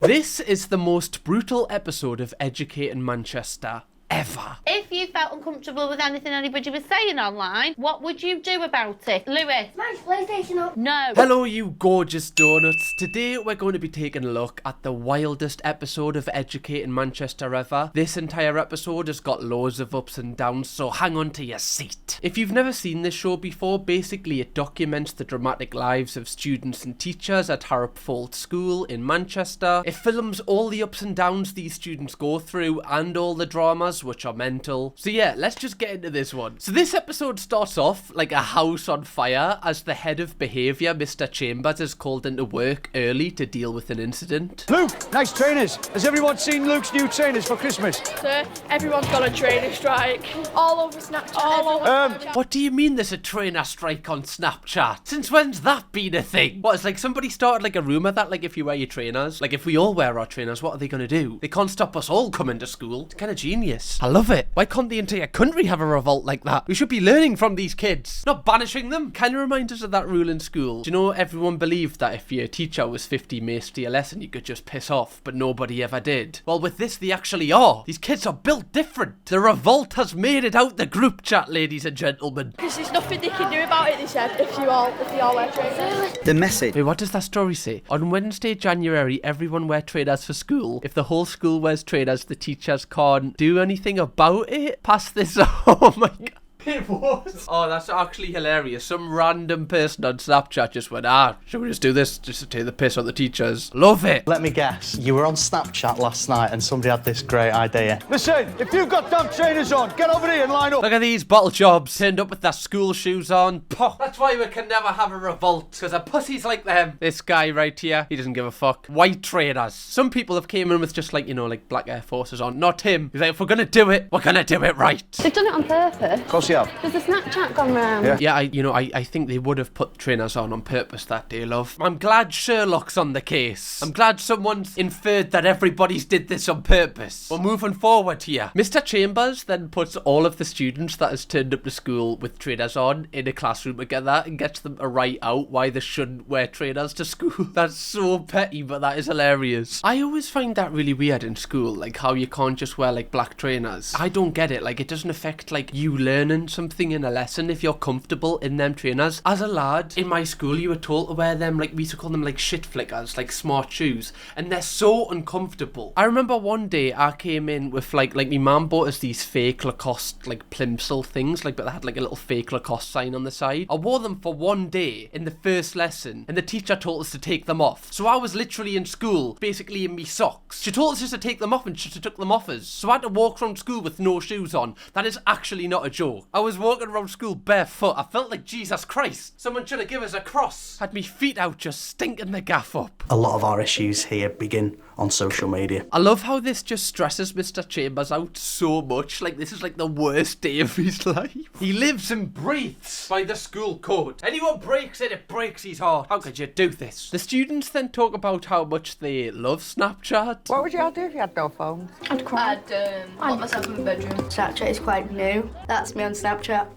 This is the most brutal episode of Educating Manchester ever. If you felt uncomfortable with anything anybody was saying online, what would you do about it? Lewis? Smash PlayStation up. No. Hello, you gorgeous donuts. Today we're going to be taking a look at the wildest episode of Educating Manchester ever. This entire episode has got loads of ups and downs, so hang on to your seat. If you've never seen this show before, basically it documents the dramatic lives of students and teachers at Harropfold School in Manchester. It films all the ups and downs these students go through and all the dramas, which are mental. So yeah, let's just get into this one. So this episode starts off like a house on fire as the head of behaviour, Mr. Chambers, is called into work early to deal with an incident. Luke, nice trainers. Has everyone seen Luke's new trainers for Christmas? Sir, everyone's got a trainer strike. All over Snapchat. All over. What do you mean there's a trainer strike on Snapchat? Since when's that been a thing? What, it's like somebody started like a rumour that like if you wear your trainers, like if we all wear our trainers, what are they going to do? They can't stop us all coming to school. It's kind of genius. I love it. Why can't the entire country have a revolt like that? We should be learning from these kids, not banishing them. Kind of reminds us of that rule in school. Do you know everyone believed that if your teacher was 50 mates to your lesson, you could just piss off, but nobody ever did? Well, with this, they actually are. These kids are built different. The revolt has made it out the group chat, ladies and gentlemen. Because there's nothing they can do about it, they said, if you all wear trainers. The message. Wait, what does that story say? On Wednesday, January, everyone wear trainers for school. If the whole school wears trainers, the teachers can't do anything about it. Pass this. Oh my god. It was. Oh, that's actually hilarious. Some random person on Snapchat just went, should we just do this just to take the piss on the teachers? Love it. Let me guess, you were on Snapchat last night and somebody had this great idea. Listen, if you've got damn trainers on, get over here and line up. Look at these bottle jobs turned up with their school shoes on. Poh. That's why we can never have a revolt, because of pussies like them. This guy right here, he doesn't give a fuck. White trainers. Some people have came in with just like, you know, like black Air Forces on. Not him. He's like, if we're gonna do it, we're gonna do it right. They've done it on purpose. Of course you have. There's a Snapchat gone round. Yeah, I think they would have put trainers on purpose that day, love. I'm glad Sherlock's on the case. I'm glad someone's inferred that everybody's did this on purpose. We're moving forward here. Mr. Chambers then puts all of the students that has turned up to school with trainers on in a classroom together and gets them to write out why they shouldn't wear trainers to school. That's so petty, but that is hilarious. I always find that really weird in school, like how you can't just wear like black trainers. I don't get it. Like it doesn't affect like you learning something in a lesson if you're comfortable in them trainers. As a lad in my school, you were told to wear them, like we used to call them like shit flickers, like smart shoes, and they're so uncomfortable. I remember one day I came in with like my mum bought us these fake Lacoste like plimsoll things, like but they had like a little fake Lacoste sign on the side. I wore them for one day in the first lesson and the teacher told us to take them off. So I was literally in school basically in me socks. She told us just to take them off and she took them off us. So I had to walk around school with no shoes on. That is actually not a joke. I was walking around school barefoot. I felt like Jesus Christ. Someone should have given us a cross. Had me feet out just stinking the gaff up. A lot of our issues here begin on social media. I love how this just stresses Mr. Chambers out so much. Like this is like the worst day of his life. He lives and breathes by the school code. Anyone breaks it breaks his heart. How could you do this? The students then talk about how much they love Snapchat. What would you all do if you had no phones? I'd cry. I'd lock myself in my bedroom. Snapchat is quite new. That's me on Snapchat.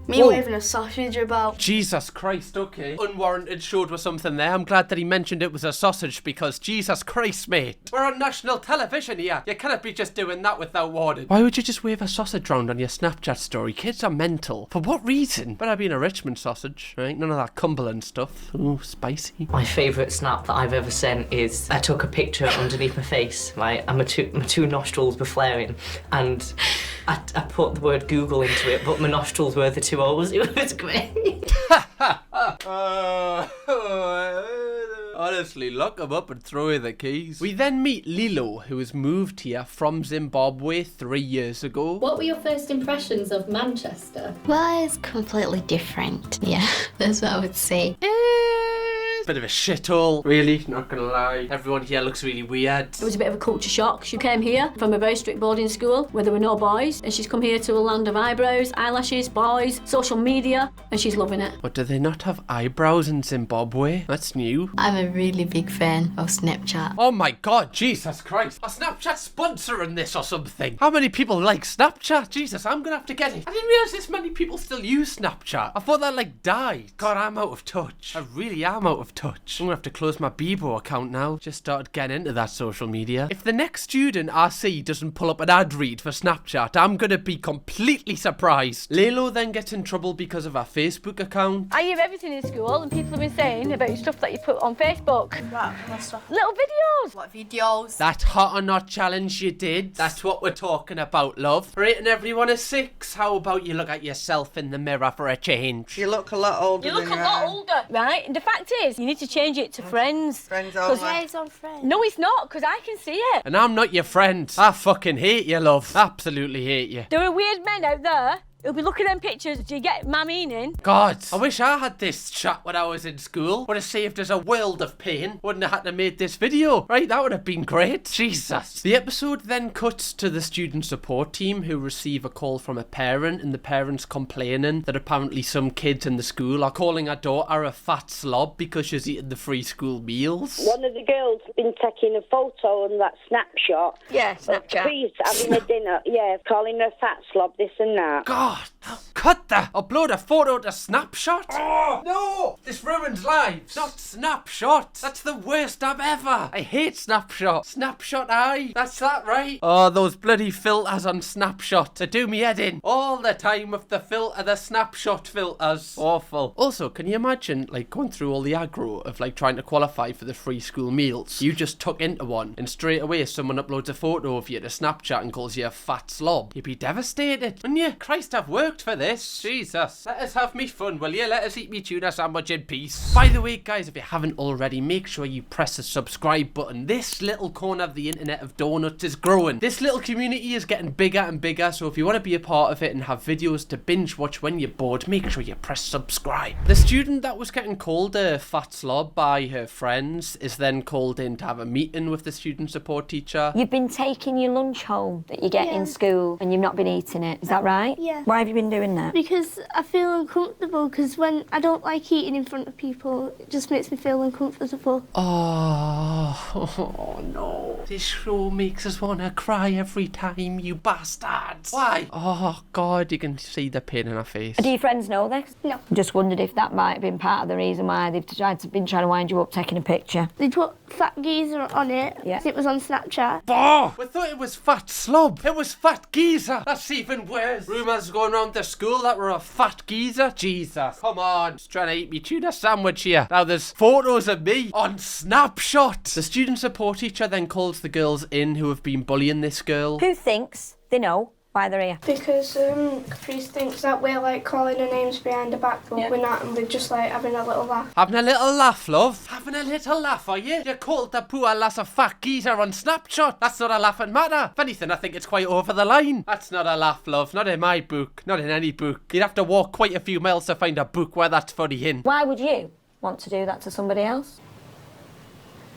Me Whoa. waving a sausage about. Jesus Christ, okay. Unwarranted showed was something there. I'm glad that he mentioned it was a sausage because Jesus Christ, mate. We're on national television here. You cannot be just doing that without warning. Why would you just wave a sausage round on your Snapchat story? Kids are mental. For what reason? Better be in a Richmond sausage, right? None of that Cumberland stuff. Ooh, spicy. My favourite snap that I've ever sent is I took a picture underneath my face, right, and my two nostrils were flaring, and I put the word Google into it, but my nostrils were the two O's. It was great. Honestly, lock him up and throw in the keys. We then meet Lilo, who has moved here from Zimbabwe 3 years ago. What were your first impressions of Manchester? Well, it's completely different. Yeah, that's what I would say. Bit of a shithole, really, not gonna lie. Everyone here looks really weird. It was a bit of a culture shock. She came here from a very strict boarding school where there were no boys, and she's come here to a land of eyebrows, eyelashes, boys, social media, and she's loving it. But do they not have eyebrows in Zimbabwe? That's new. I'm a really big fan of Snapchat. Oh my god, Jesus Christ. Are Snapchat sponsoring this or something? How many people like Snapchat? Jesus, I'm gonna have to get it. I didn't realise this many people still use Snapchat. I thought that like died. God, I'm out of touch. I really am out of touch. touch. I'm gonna have to close my Bebo account now. Just started getting into that social media. If the next student I see doesn't pull up an ad read for Snapchat, I'm gonna be completely surprised. Lilo then gets in trouble because of her Facebook account. I hear everything in school, and people have been saying about stuff that you put on Facebook. What stuff? Little videos. What videos? That hot or not challenge you did, that's what we're talking about, love. Rating everyone a 6. How about you look at yourself in the mirror for a change? You look a lot older You look a lot older, right? And the fact is, you need to change it to friends. Friends only. It's on friends. No, it's not, because I can see it. And I'm not your friend. I fucking hate you, love. Absolutely hate you. There are weird men out there who'll be looking at them pictures. Do you get my meaning? God, I wish I had this chat when I was in school. Would have saved us a world of pain. Wouldn't have had to make this video. Right, that would have been great. Jesus. The episode then cuts to the student support team who receive a call from a parent, and the parent's complaining that apparently some kids in the school are calling her daughter a fat slob because she's eating the free school meals. One of the girls has been taking a photo on that snapshot. Yeah, Snapchat. Please having a dinner. Yeah, calling her fat slob, this and that. God, cut that! Upload a photo to Snapshot? Oh, no! This ruins lives. Not Snapshot. That's the worst app ever. I hate Snapshot. Snapshot eye. That's that, right? Oh, those bloody filters on Snapshot. They do me head in. All the time with the Snapshot filters. Awful. Also, can you imagine, like, going through all the aggro of, like, trying to qualify for the free school meals? You just tuck into one, and straight away someone uploads a photo of you to Snapchat and calls you a fat slob. You'd be devastated, wouldn't you? Christ, I've worked for this. Jesus. Let us have me fun, will you? Let us eat me tuna sandwich in peace. By the way, guys, if you haven't already, make sure you press the subscribe button. This little corner of the internet of donuts is growing. This little community is getting bigger and bigger, so if you want to be a part of it and have videos to binge watch when you're bored, make sure you press subscribe. The student that was getting called a fat slob by her friends is then called in to have a meeting with the student support teacher. You've been taking your lunch home that you get in school and you've not been eating it, is that right? Yeah. Why have you been doing that? Because I feel uncomfortable, because when I don't like eating in front of people, it just makes me feel uncomfortable. Oh no. This show makes us want to cry every time, you bastards. Why? Oh God, you can see the pain in her face. Do your friends know this? No. I just wondered if that might have been part of the reason why they've been trying to wind you up taking a picture. They put fat geezer on it. Yeah. It was on Snapchat. Oh, we thought it was fat slob. It was fat geezer. That's even worse. Rumours going around the school that we're a fat geezer. Jesus, come on. Just trying to eat me tuna sandwich here. Now there's photos of me on Snapshot. The student support teacher then calls the girls in who have been bullying this girl. Who thinks they know why they're here? Because Caprice thinks that we're like calling her names behind her back, but we're not, and we're just like having a little laugh. Having a little laugh, love? Having a little laugh, are you? You called the poor lass a fat geezer on Snapchat. That's not a laughing matter. If anything, I think it's quite over the line. That's not a laugh, love. Not in my book. Not in any book. You'd have to walk quite a few miles to find a book where that's funny in. Why would you want to do that to somebody else?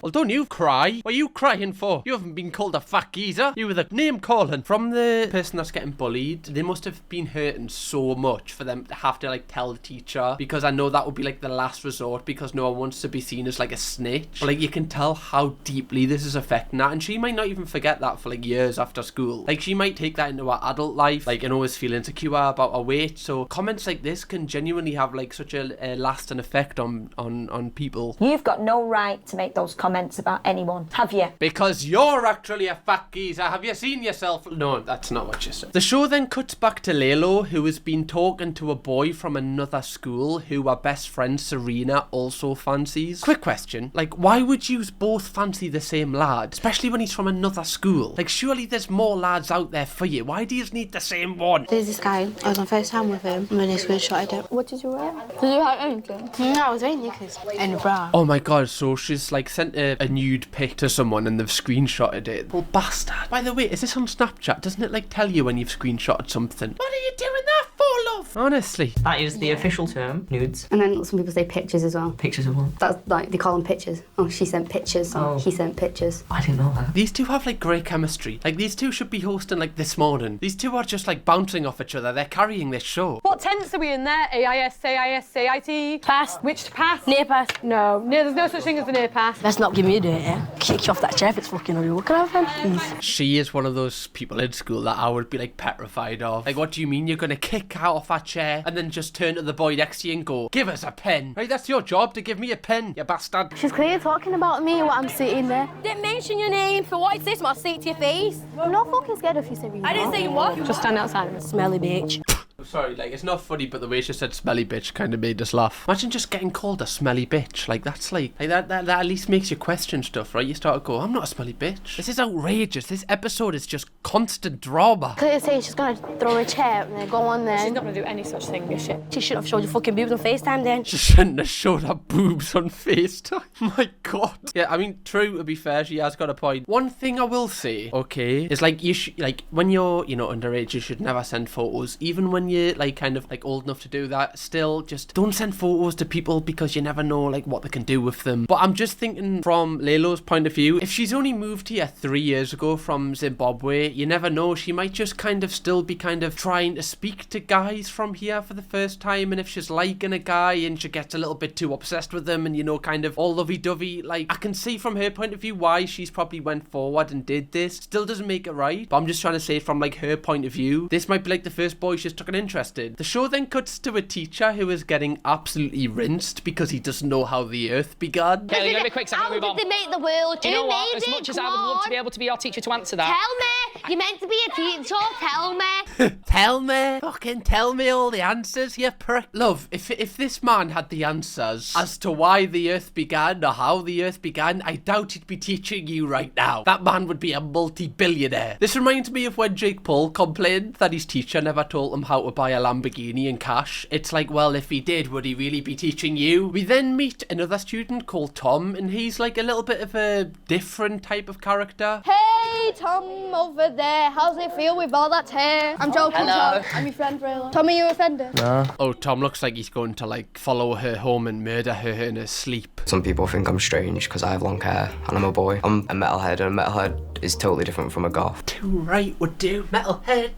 Well, don't you cry. What are you crying for? You haven't been called a fat geezer. You were the name calling. From the person that's getting bullied, they must have been hurting so much for them to have to like tell the teacher, because I know that would be like the last resort, because no one wants to be seen as like a snitch. But like you can tell how deeply this is affecting her, and she might not even forget that for like years after school. Like she might take that into her adult life, like, and always feel insecure about her weight. So comments like this can genuinely have like such a lasting effect on people. You've got no right to make those comments about anyone, have you? Because you're actually a fat geezer. Have you seen yourself? No, that's not what you said. The show then cuts back to Lilo, who has been talking to a boy from another school who her best friend Serena also fancies. Quick question, like, why would you both fancy the same lad, especially when he's from another school? Like, surely there's more lads out there for you. Why do you need the same one? There's this guy, I was on FaceTime with him, and then he screenshotted it. What did you wear? Did you have anything? No, I was wearing knickers and a bra. Oh my God, so she's like sent a nude pic to someone and they've screenshotted it. Well, bastard. By the way, is this on Snapchat? Doesn't it like tell you when you've screenshotted something? What are you doing that for, love? Honestly. That is the official term, nudes. And then some people say pictures as well. Pictures of what? That's like, they call them pictures. Oh, she sent pictures. Oh. He sent pictures. I didn't know that. These two have like great chemistry. Like these two should be hosting like This Morning. These two are just like bouncing off each other. They're carrying this show. What tense are we in there? AIS, AIS, AIT? Past. Which pass? Near pass. No, there's no such thing as a near pass. Let's not give me a date, yeah? Kick you off that chair if it's fucking real. Can I have please? She is one of those people in school that I would be like petrified of. Like, what do you mean you're gonna kick her off our chair and then just turn to the boy next to you and go, give us a pen. Right, that's your job, to give me a pen, you bastard. She's clearly talking about me while I'm sitting there. Didn't mention your name, so what is this? I'll say it to your face. I'm not fucking scared of you, Serena. I didn't say you were. Just stand outside of a smelly bitch. Sorry, like, it's not funny, but the way she said smelly bitch kind of made us laugh. Imagine just getting called a smelly bitch. Like, that's like that at least makes you question stuff, right? You start to go, I'm not a smelly bitch. This is outrageous. This episode is just constant drama. Clearly saying she's gonna throw a chair and then go on there. She's not gonna do any such thing, is she? She shouldn't have showed your fucking boobs on FaceTime then. She shouldn't have showed her boobs on FaceTime. My God. Yeah, I mean, true, to be fair, she has got a point. One thing I will say, okay, is like, you should, like, when you're, you know, underage, you should never send photos. Even when you're, like, kind of, like, old enough to do that, still, just don't send photos to people because you never know, like, what they can do with them. But I'm just thinking from Lilo's point of view, if she's only moved here 3 years ago from Zimbabwe, you never know, she might just kind of still be kind of trying to speak to guys from here for the first time, and if she's liking a guy and she gets a little bit too obsessed with them and, you know, kind of all lovey-dovey, like, I can see from her point of view why she's probably went forward and did this. Still doesn't make it right, but I'm just trying to say from, like, her point of view, this might be like the first boy she's took an interest in. The show then cuts to a teacher who is getting absolutely rinsed because he doesn't know how the earth began. Kelly, let me quick, so I'm How gonna move did on. they make the world? Do you know Who what? made As it? much as I Come would love to on. be able to be your teacher to answer that. Tell me. You're meant to be a teacher. Tell me. Tell me. Fucking tell me all the answers, you prick. Love, if this man had the answers as to why the earth began or how the earth began, I doubt he'd be teaching you right now. That man would be a multi-billionaire. This reminds me of when Jake Paul complained that his teacher never told him how to buy a Lamborghini in cash. It's like, well, if he did, would he really be teaching you? We then meet another student called Tom, and he's like a little bit of a different type of character. Hey, Tom over there. How's it feel with all that hair? I'm joking, Hello. Tom. I'm your friend, really. Tom, are you offended? No. Oh, Tom looks like he's going to, like, follow her home and murder her in her sleep. Some people think I'm strange because I have long hair and I'm a boy. I'm a metalhead, and a metalhead is totally different from a goth. Too right would do, metalhead.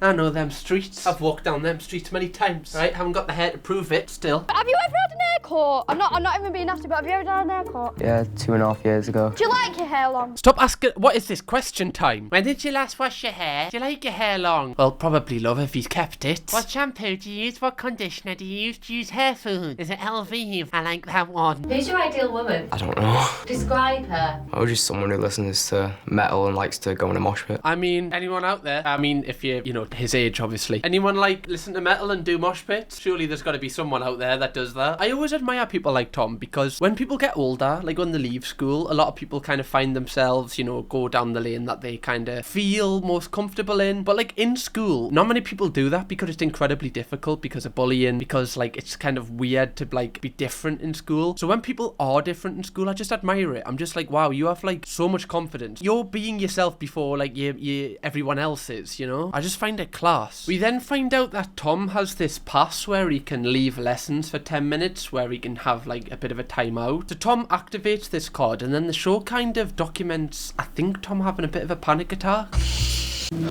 I know them streets. I've walked down them streets many times, right? Haven't got the hair to prove it still. Have you ever had an haircut? I'm not even being nasty, but have you ever had an haircut? Yeah, 2.5 years ago. Do you like your hair long? Stop asking. What is this question time? When did you last wash your hair? Do you like your hair long? Well, probably, love, if he's kept it. What shampoo do you use? What conditioner do you use? Do you use hair food? Is it LV? I like that one. Who's your ideal woman? I don't know. Describe her. I was just someone who listens to metal and likes to go in a mosh pit. I mean, anyone out there? I mean, if you're, you know, his age, obviously. Anyone, like, listen to metal and do mosh pits? Surely there's got to be someone out there that does that. I always admire people like Tom because when people get older, like when they leave school, a lot of people kind of find themselves, you know, go down the lane that they kind of feel most comfortable in. But, like, in school, not many people do that because it's incredibly difficult because of bullying, because, like, it's kind of weird to, like, be different in school. So when people are different in school, I just admire it. I'm just like, wow, you have, like, so much confidence. You're being yourself before, like, you everyone else is, you know? I just find it class. We then find out that Tom has this pass where he can leave lessons for 10 minutes, where he can have, like, a bit of a timeout. So Tom activates this card, and then the show kind of documents, I think, Tom having a bit of a panic attack.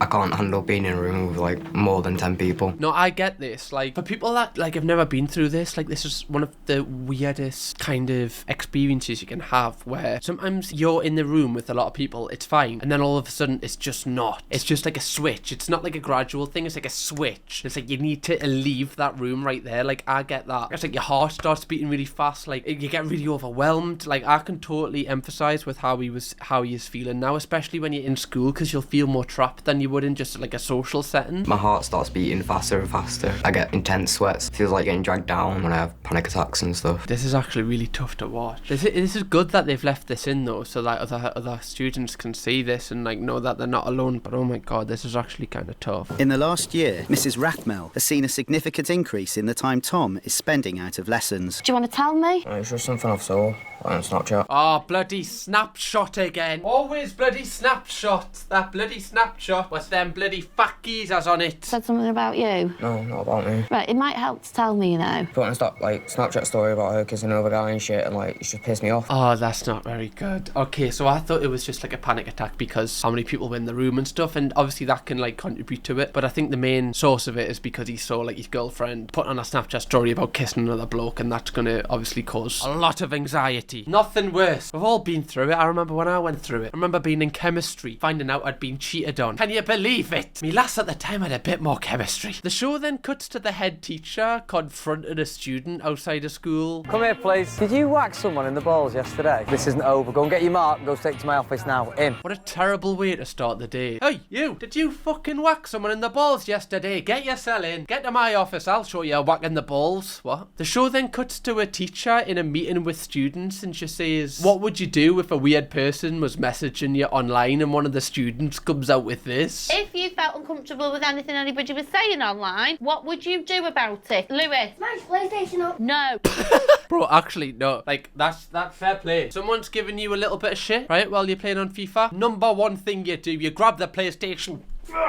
I can't handle being in a room with like more than 10 people. No, I get this. Like, for people that, like, have never been through this, like, this is one of the weirdest kind of experiences you can have, where sometimes you're in the room with a lot of people, it's fine, and then all of a sudden it's just not. It's just like a switch. It's not like a gradual thing, it's like a switch. It's like you need to leave that room right there. Like, I get that. It's like your heart starts beating really fast, like you get really overwhelmed. Like, I can totally empathize with how he is feeling now, especially when you're in school, because you'll feel more trapped than you would in just like a social setting. My heart starts beating faster and faster. I get intense sweats. Feels like getting dragged down when I have panic attacks and stuff. This is actually really tough to watch. This is good that they've left this in though, so that other students can see this and like know that they're not alone. But oh my god, this is actually kind of tough. In the last year, Mrs. Rathmel has seen a significant increase in the time Tom is spending out of lessons. Do you want to tell me? It's just something I've saw on Snapchat. Oh, bloody snapshot again. Always bloody snapshot. That bloody snapshot with them bloody fuckies as on it. Said something about you? No, not about me. Right, it might help to tell me, you know. Put on stop like Snapchat story about her kissing another guy and shit, and like it's just pissed me off. Oh, that's not very good. Okay, so I thought it was just like a panic attack because how many people were in the room and stuff, and obviously that can like contribute to it. But I think the main source of it is because he saw like his girlfriend put on a Snapchat story about kissing another bloke, and that's gonna obviously cause a lot of anxiety. university. Nothing worse. We've all been through it. I remember when I went through it. I remember being in chemistry, finding out I'd been cheated on. Can you believe it? Me lass at the time had a bit more chemistry. The show then cuts to the head teacher confronting a student outside of school. Come here, please. Did you whack someone in the balls yesterday? This isn't over. Go and get your mark and go straight to my office now. In. What a terrible way to start the day. Hey, you! Did you fucking whack someone in the balls yesterday? Get your cell in. Get to my office. I'll show you whacking the balls. What? The show then cuts to a teacher in a meeting with students and she says, what would you do if a weird person was messaging you online and one of the students comes out with this? If you felt uncomfortable with anything anybody was saying online, what would you do about it? Lewis? Smash PlayStation up. No. Bro, actually, no. Like, that's fair play. Someone's giving you a little bit of shit, right, while you're playing on FIFA. Number one thing you do, you grab the PlayStation.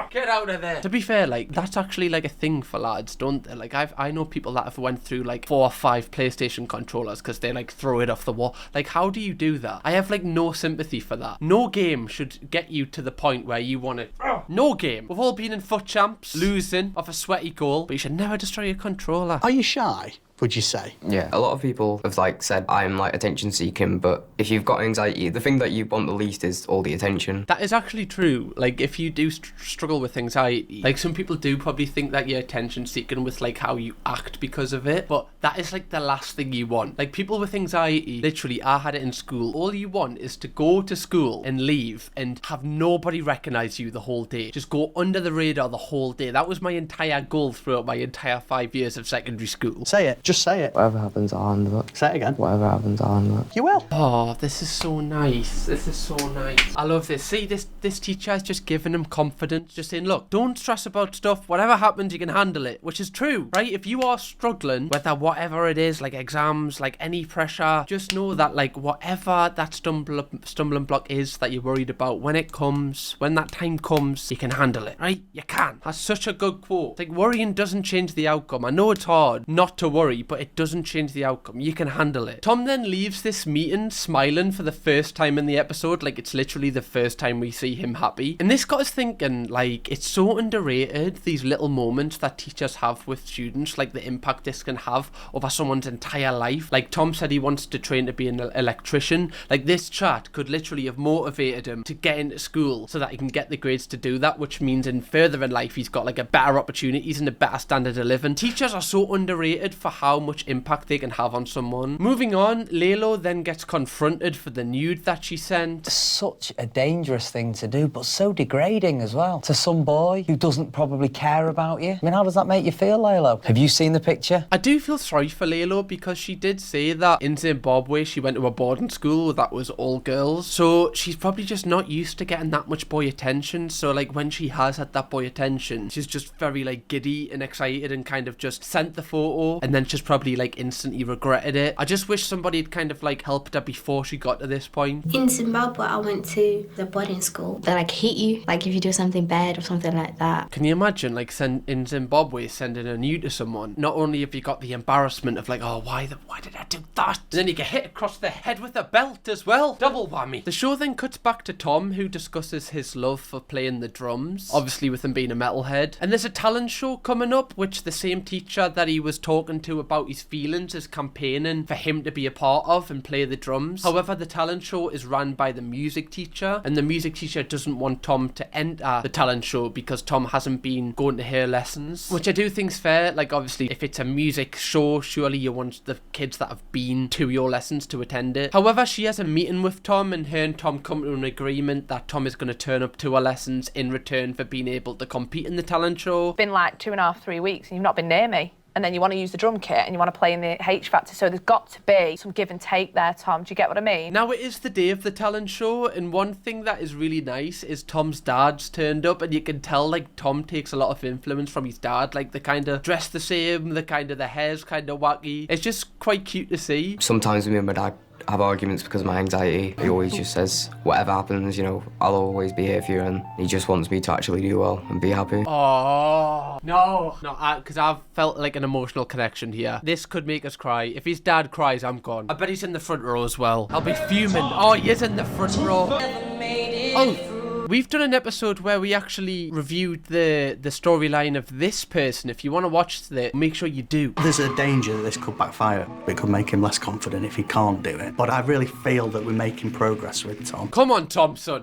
Get out of there. To be fair, like, that's actually like a thing for lads, don't they? Like, I know people that have went through like 4 or 5 PlayStation controllers because they like throw it off the wall. Like, how do you do that? I have like no sympathy for that. No game should get you to the point where you want it. No game. We've all been in foot champs, losing off a sweaty goal, but you should never destroy your controller. Are you shy, would you say? Yeah, a lot of people have like said I'm like attention seeking, but if you've got anxiety, the thing that you want the least is all the attention. That is actually true. Like, if you do struggle with anxiety, like, some people do probably think that you're attention seeking with like how you act because of it, but that is like the last thing you want. Like, people with anxiety, literally, I had it in school. All you want is to go to school and leave and have nobody recognize you the whole day. Just go under the radar the whole day. That was my entire goal throughout my entire 5 years of secondary school. Say it. Just say it. Whatever happens, I'll handle it. Say it again. Whatever happens, I'll handle it. You will. Oh, this is so nice. This is so nice. I love this. See, this teacher is just giving him confidence, just saying, look, don't stress about stuff. Whatever happens, you can handle it, which is true, right? If you are struggling, whatever it is, like exams, like any pressure, just know that like whatever that stumbling block is that you're worried about, when that time comes, you can handle it, right? You can. That's such a good quote. Like, worrying doesn't change the outcome. I know it's hard not to worry, but it doesn't change the outcome. You can handle it. Tom then leaves this meeting smiling for the first time in the episode. Like, it's literally the first time we see him happy. And this got us thinking, like, it's so underrated, these little moments that teachers have with students, like the impact this can have over someone's entire life. Like, Tom said he wants to train to be an electrician. Like, this chat could literally have motivated him to get into school so that he can get the grades to do that, which means further in life he's got like a better opportunities and a better standard of living. Teachers are so underrated for how much impact they can have on someone. Moving on, Lilo then gets confronted for the nude that she sent. Such a dangerous thing to do, but so degrading as well. To some boy who doesn't probably care about you. I mean, how does that make you feel, Lilo? Have you seen the picture? I do feel sorry for Lilo because she did say that in Zimbabwe she went to a boarding school that was all girls. So she's probably just not used to getting that much boy attention. So like when she has had that boy attention, she's just very like giddy and excited and kind of just sent the photo and then she's probably like instantly regretted it. I just wish somebody had kind of like helped her before she got to this point. In Zimbabwe, I went to the boarding school. They like hit you, like if you do something bad or something like that. Can you imagine like in Zimbabwe sending a nude to someone? Not only have you got the embarrassment of like, oh, why did I do that? And then you get hit across the head with a belt as well. Double whammy. The show then cuts back to Tom, who discusses his love for playing the drums, obviously with him being a metalhead. And there's a talent show coming up, which the same teacher that he was talking to about his feelings is campaigning for him to be a part of and play the drums. However, the talent show is run by the music teacher, and the music teacher doesn't want Tom to enter the talent show because Tom hasn't been going to her lessons, which I do think's fair. Like, obviously, if it's a music show, surely you want the kids that have been to your lessons to attend it. However, she has a meeting with Tom, and her and Tom come to an agreement that Tom is going to turn up to her lessons in return for being able to compete in the talent show. It's been like 2.5, 3 weeks and you've not been near me. And then you want to use the drum kit and you want to play in the H Factor. So there's got to be some give and take there, Tom. Do you get what I mean? Now, it is the day of the talent show, and one thing that is really nice is Tom's dad's turned up, and you can tell, like, Tom takes a lot of influence from his dad. Like, they kind of dress the same, the hair's kind of wacky. It's just quite cute to see. Sometimes me and my dad have arguments because of my anxiety. He always just says, whatever happens, you know, I'll always be here for you, and he just wants me to actually do well and be happy. Oh, no, because I've felt like an emotional connection here. This could make us cry. If his dad cries, I'm gone. I bet he's in the front row as well. I'll be fuming. Oh, he is in the front row. Oh. We've done an episode where we actually reviewed the storyline of this person. If you want to watch that, make sure you do. There's a danger that this could backfire. It could make him less confident if he can't do it. But I really feel that we're making progress with Tom. Come on, Thompson.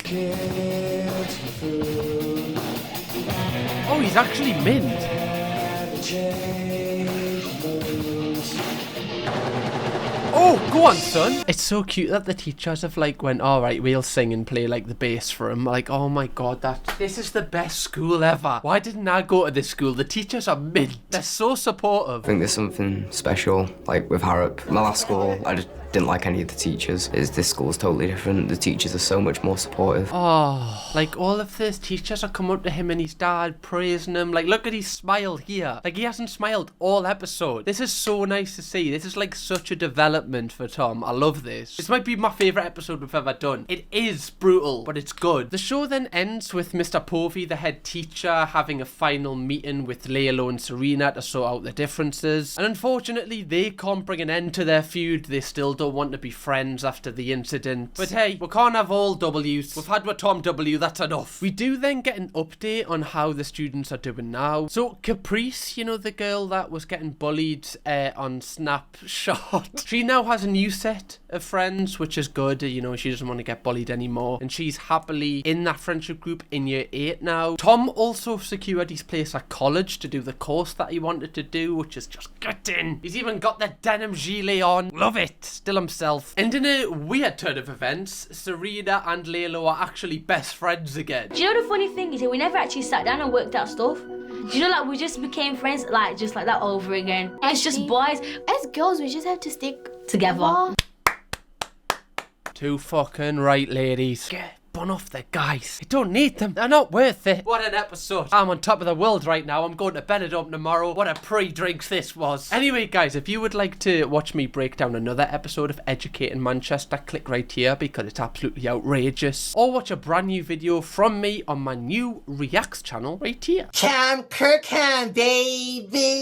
Oh, he's actually mint. Oh, go on, son. It's so cute that the teachers have like went, all right, we'll sing and play like the bass for him. Like, oh my God, this is the best school ever. Why didn't I go to this school? The teachers are mint. They're so supportive. I think there's something special, like with Harrop. My last school, I just didn't like any of the teachers. This school's totally different. The teachers are so much more supportive. Oh, like all of these teachers are coming up to him and his dad, praising him. Like, look at his smile here. Like, he hasn't smiled all episode. This is so nice to see. This is like such a development for Tom. I love this. This might be my favourite episode we've ever done. It is brutal, but it's good. The show then ends with Mr. Povey, the head teacher, having a final meeting with Lilo and Serena to sort out the differences. And unfortunately, they can't bring an end to their feud. They still don't want to be friends after the incident. But hey, we can't have all W's. We've had with Tom W, that's enough. We do then get an update on how the students are doing now. So Caprice, you know, the girl that was getting bullied on Snapshot, she now has a new set of friends, which is good. You know, she doesn't want to get bullied anymore, and she's happily in that friendship group in year 8 now. Tom also secured his place at college to do the course that he wanted to do, which is just gutting. He's even got the denim gilet on. Love it. Still himself. And in a weird turn of events, Serena and Lilo are actually best friends again. Do you know the funny thing is that we never actually sat down and worked out stuff? Do you know, like, we just became friends, like, just like that over again. It's just boys. As girls, we just have to stick together. Too fucking right, ladies. Get bun off the guys. You don't need them. They're not worth it. What an episode. I'm on top of the world right now. I'm going to Benidorm tomorrow. What a pre-drinks this was. Anyway, guys, if you would like to watch me break down another episode of Educating Manchester, click right here because it's absolutely outrageous. Or watch a brand new video from me on my new Reacts channel right here. Kirkham, baby.